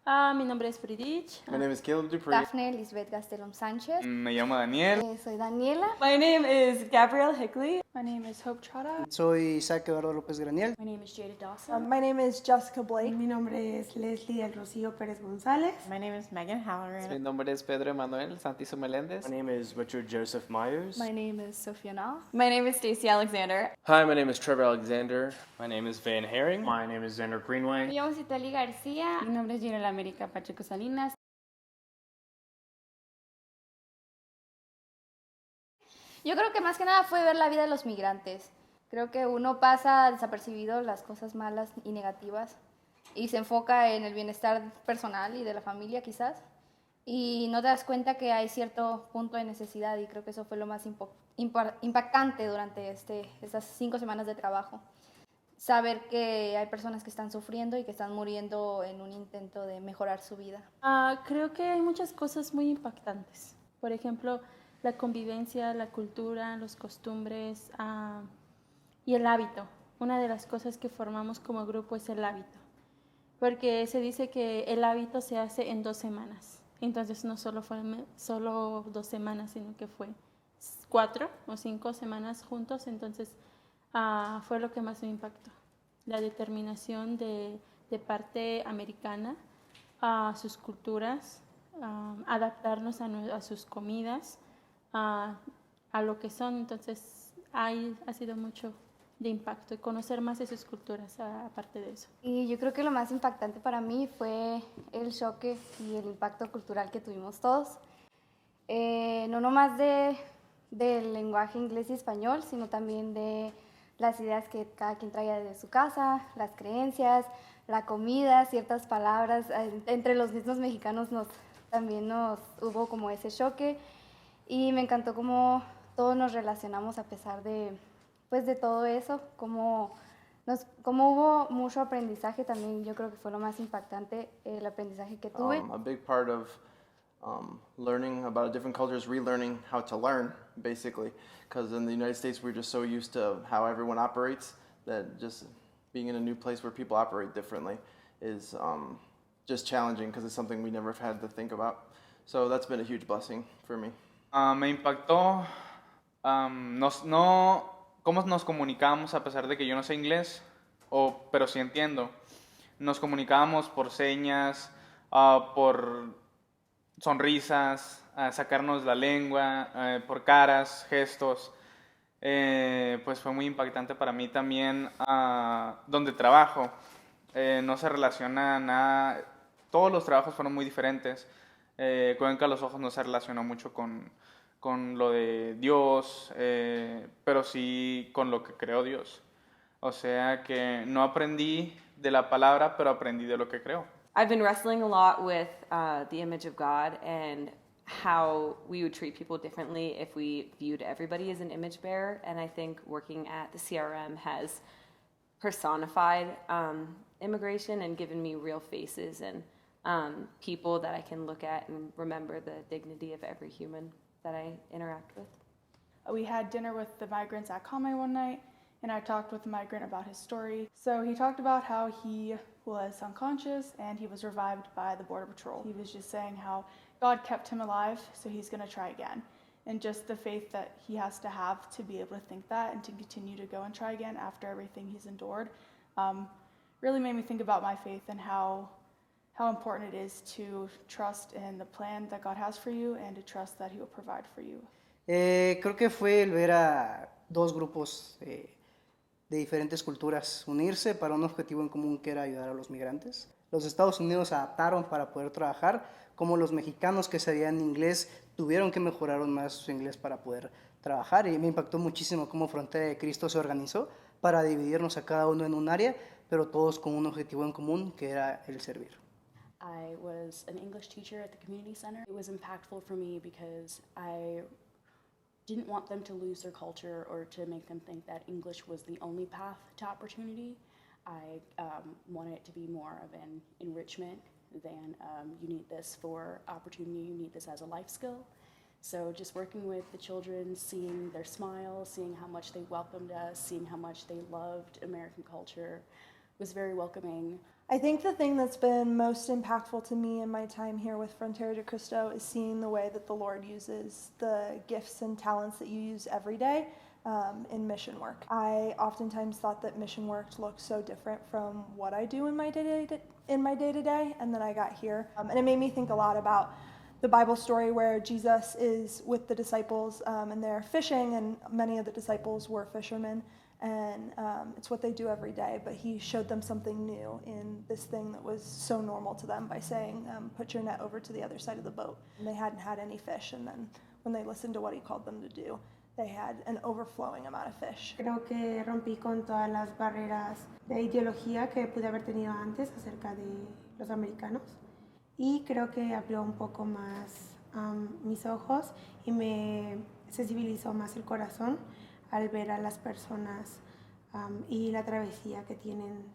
Mi nombre es Fridich. My name is Caleb Dupree. Daphne Lisbeth Gastelum Sánchez. Me llamo Daniel. Soy Daniela. My name is Gabrielle Hickley. My name is Hope Trotta. Soy Isaac Eduardo López Graniel. My name is Jada Dawson. My name is Jessica Blake. Mi nombre es Leslie El Rocío Pérez González. My name is Megan Halloran. Mi nombre es Pedro Emanuel Santizo Meléndez. My name is Richard Joseph Myers. My name is Sophia Nall. My name is Stacey Alexander. Hi, my name is Trevor Alexander. My name is Van Herring. My name is Xander Greenway. Me llamo Citali García. Mi nombre es Girela América Pacheco Salinas. Yo creo que más que nada fue ver la vida de los migrantes. Creo que uno pasa desapercibido las cosas malas y negativas y se enfoca en el bienestar personal y de la familia quizás y no te das cuenta que hay cierto punto de necesidad y creo que eso fue lo más impactante durante estas 5 semanas de trabajo. Saber que hay personas que están sufriendo y que están muriendo en un intento de mejorar su vida. Creo que hay muchas cosas muy impactantes. Por ejemplo, la convivencia, la cultura, las costumbres y el hábito. Una de las cosas que formamos como grupo es el hábito, porque se dice que el hábito se hace en 2 semanas. Entonces no solo fue 2 semanas, sino que fue 4 o 5 semanas juntos. Entonces fue lo que más me impactó, la determinación de parte americana a sus culturas, adaptarnos a sus comidas, a lo que son. Entonces ha sido mucho de impacto y conocer más de sus culturas aparte de eso. Y yo creo que lo más impactante para mí fue el choque y el impacto cultural que tuvimos todos, no nomás del lenguaje inglés y español, sino también de las ideas que cada quien traía de su casa, las creencias, la comida, ciertas palabras. Entre los mismos mexicanos también hubo como ese choque. Y me encantó cómo todos nos relacionamos a pesar de todo eso, cómo hubo mucho aprendizaje también. Yo creo que fue lo más impactante, el aprendizaje que tuve. A big part of learning about a different culture is relearning how to learn, basically. Because in the United States, we're just so used to how everyone operates that just being in a new place where people operate differently is just challenging because it's something we never had to think about. So that's been a huge blessing for me. Me impactó cómo nos comunicábamos a pesar de que yo no sé inglés, pero sí entiendo. Nos comunicábamos por señas, por sonrisas, sacarnos la lengua, por caras, gestos. Pues fue muy impactante para mí también donde trabajo. No se relaciona nada, todos los trabajos fueron muy diferentes. Cuenca de los Ojos no se relacionó mucho con lo de Dios, pero sí con lo que creó Dios. O sea que no aprendí de la palabra, pero aprendí de lo que creó. I've been wrestling a lot with the image of God and how we would treat people differently if we viewed everybody as an image bearer. And I think working at the CRM has personified immigration and given me real faces and people that I can look at and remember the dignity of every human that I interact with. We had dinner with the migrants at Kame one night, and I talked with the migrant about his story. So he talked about how he was unconscious and he was revived by the Border Patrol. He was just saying how God kept him alive, so he's going to try again. And just the faith that he has to have to be able to think that and to continue to go and try again after everything he's endured really made me think about my faith and how important it is to trust in the plan that God has for you and to trust that He will provide for you. Creo que fue el ver a 2 grupos de diferentes culturas unirse para un objetivo en común que era ayudar a los migrantes. Los Estados Unidos se adaptaron para poder trabajar, como los mexicanos que sabían inglés tuvieron que mejorar más su inglés para poder trabajar, y me impactó muchísimo cómo Frontera de Cristo se organizó para dividirnos a cada uno en un área, pero todos con un objetivo en común que era el servir. I was an English teacher at the community center. It was impactful for me because I didn't want them to lose their culture or to make them think that English was the only path to opportunity. I wanted it to be more of an enrichment than you need this for opportunity, you need this as a life skill. So just working with the children, seeing their smiles, seeing how much they welcomed us, seeing how much they loved American culture was very welcoming. I think the thing that's been most impactful to me in my time here with Frontera de Cristo is seeing the way that the Lord uses the gifts and talents that you use every day in mission work. I oftentimes thought that mission work looked so different from what I do in my day-to-day, and then I got here. And it made me think a lot about the Bible story where Jesus is with the disciples and they're fishing, and many of the disciples were fishermen. And it's what they do every day, but he showed them something new in this thing that was so normal to them by saying, put your net over to the other side of the boat. And they hadn't had any fish, and then when they listened to what he called them to do, they had an overflowing amount of fish. Creo que rompí con todas las barreras de ideología que pude haber tenido antes acerca de los americanos, y creo que abrió un poco más mis ojos y me sensibilizó más el corazón al ver a las personas y la travesía que tienen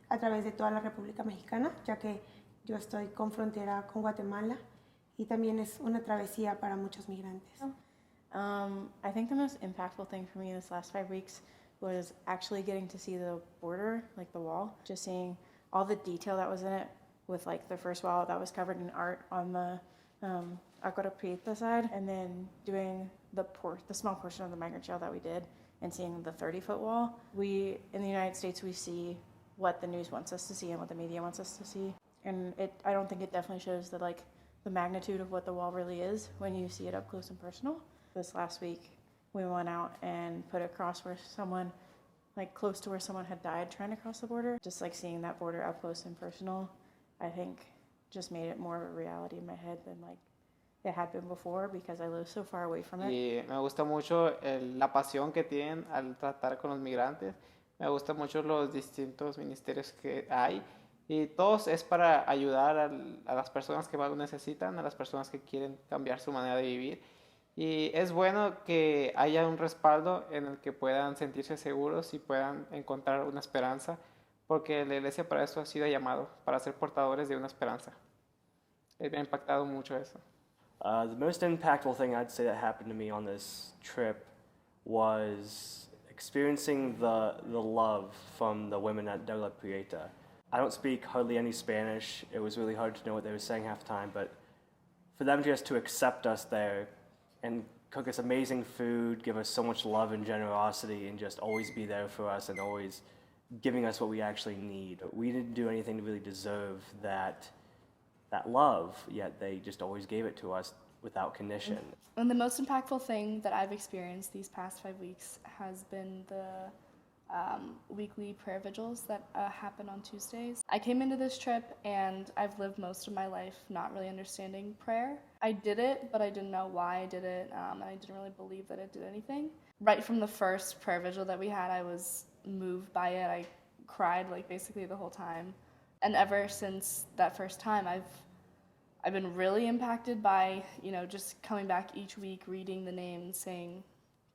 a través de toda la República Mexicana, ya que yo estoy con frontera con Guatemala y también es una travesía para muchos migrantes. I think the most impactful thing for me this last 5 weeks was actually getting to see the border, like the wall, just seeing all the detail that was in it, with like the first wall that was covered in art on the Agua Prieta side, and then doing the small portion of the migrant jail that we did, and seeing the 30-foot wall. We, in the United States, we see what the news wants us to see and what the media wants us to see. And I don't think it definitely shows the magnitude of what the wall really is when you see it up close and personal. This last week, we went out and put a cross where someone, like close to where someone had died trying to cross the border. Just like seeing that border up close and personal, I think just made it more of a reality in my head than like it had been before, because I live so far away from it. Y me gusta mucho la pasión que tienen al tratar con los migrantes. Me gustan mucho los distintos ministerios que hay. Y todos es para ayudar a las personas que más lo necesitan, a las personas que quieren cambiar su manera de vivir. Y es bueno que haya un respaldo en el que puedan sentirse seguros y puedan encontrar una esperanza, porque la iglesia para eso ha sido llamado, para ser portadores de una esperanza. Me ha impactado mucho eso. The most impactful thing I'd say that happened to me on this trip was experiencing the love from the women at Agua Prieta. I don't speak hardly any Spanish. It was really hard to know what they were saying half the time, but for them just to accept us there and cook us amazing food, give us so much love and generosity, and just always be there for us and always giving us what we actually need. We didn't do anything to really deserve that love, yet they just always gave it to us without condition. And the most impactful thing that I've experienced these past 5 weeks has been the weekly prayer vigils that happen on Tuesdays. I came into this trip and I've lived most of my life not really understanding prayer. I did it, but I didn't know why I did it, and I didn't really believe that it did anything. Right from the first prayer vigil that we had, I was moved by it. I cried like basically the whole time. And ever since that first time, I've been really impacted by, just coming back each week, reading the name, saying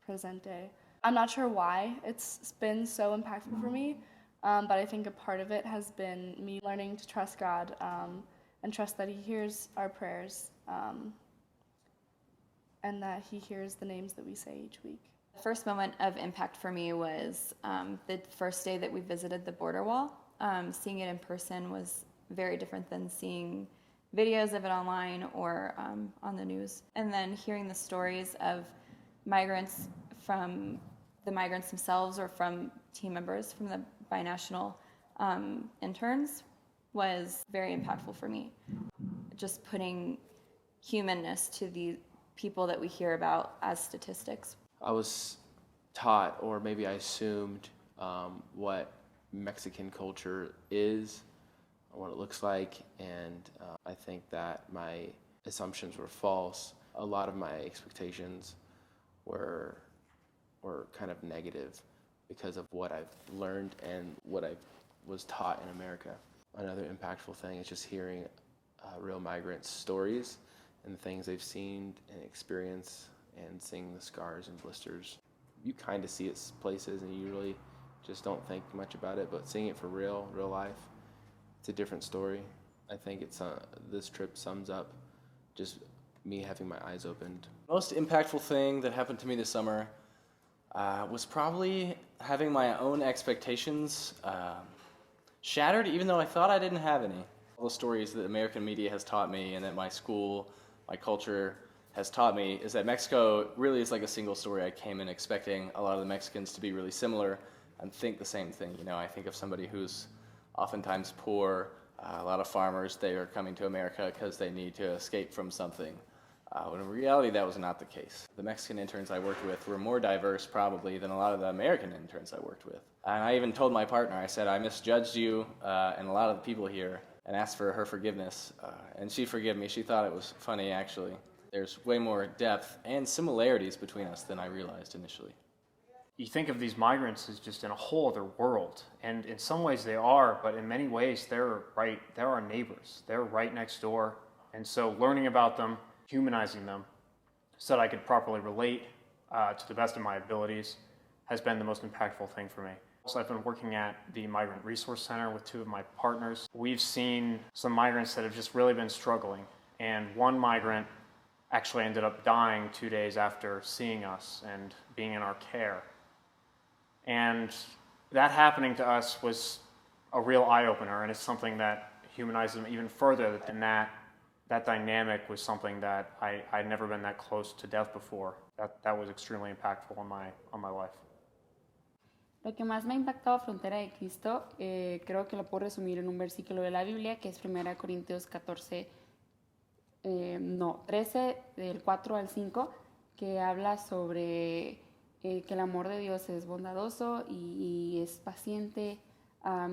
presente. I'm not sure why it's been so impactful for me, but I think a part of it has been me learning to trust God and trust that He hears our prayers and that He hears the names that we say each week. The first moment of impact for me was the first day that we visited the border wall. Seeing it in person was very different than seeing videos of it online or on the news. And then hearing the stories of migrants, from the migrants themselves or from team members from the binational interns, was very impactful for me. Just putting humanness to the people that we hear about as statistics. I was taught, or maybe I assumed, what Mexican culture is, what it looks like, and I think that my assumptions were false. A lot of my expectations were kind of negative because of what I've learned and what I was taught in America. Another impactful thing is just hearing real migrants' stories and the things they've seen and experienced, and seeing the scars and blisters. You kind of see it places and you really just don't think much about it, but seeing it for real life, it's a different story. I think this trip sums up just me having my eyes opened. Most impactful thing that happened to me this summer was probably having my own expectations shattered, even though I thought I didn't have any. All the stories that American media has taught me and that my school, my culture has taught me is that Mexico really is like a single story. I came in expecting a lot of the Mexicans to be really similar and think the same thing. You know, I think of somebody who's oftentimes poor, a lot of farmers, they are coming to America because they need to escape from something. When in reality, that was not the case. The Mexican interns I worked with were more diverse probably than a lot of the American interns I worked with. And I even told my partner, I said, I misjudged you and a lot of the people here and asked for her forgiveness. And she forgave me. She thought it was funny, actually. There's way more depth and similarities between us than I realized initially. You think of these migrants as just in a whole other world, and in some ways they are, but in many ways they're our neighbors. They're right next door, and so learning about them, humanizing them, so that I could properly relate to the best of my abilities has been the most impactful thing for me. So I've been working at the Migrant Resource Center with two of my partners. We've seen some migrants that have just really been struggling, and one migrant actually ended up dying 2 days after seeing us and being in our care. And that happening to us was a real eye-opener, and it's something that humanized them even further. And that dynamic was something that I'd never been that close to death before. That was extremely impactful on my life. Lo que más me ha impactado Frontera de Cristo, creo que lo puedo resumir en un versículo de la Biblia, que es 1 Corintios 13, del 4 al 5, que habla sobre que el amor de Dios es bondadoso y es paciente,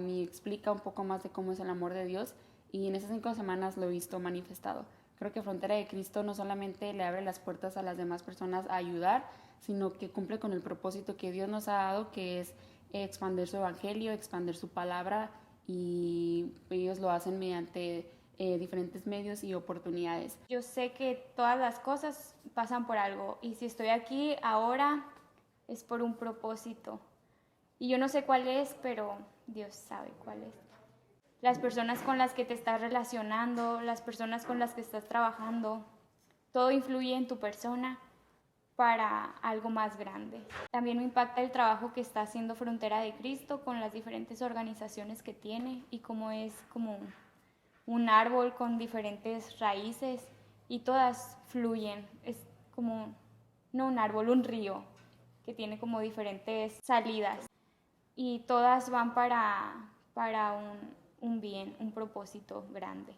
y explica un poco más de cómo es el amor de Dios, y en esas 5 semanas lo he visto manifestado. Creo que Frontera de Cristo no solamente le abre las puertas a las demás personas a ayudar, sino que cumple con el propósito que Dios nos ha dado, que es expandir su evangelio, expandir su palabra, y ellos lo hacen mediante diferentes medios y oportunidades. Yo sé que todas las cosas pasan por algo, y si estoy aquí ahora es por un propósito. Y yo no sé cuál es, pero Dios sabe cuál es. Las personas con las que te estás relacionando, las personas con las que estás trabajando, todo influye en tu persona para algo más grande. También me impacta el trabajo que está haciendo Frontera de Cristo con las diferentes organizaciones que tiene, y cómo es como un árbol con diferentes raíces y todas fluyen. Es como, no un árbol, un río que tiene como diferentes salidas, y todas van para un bien, un propósito grande.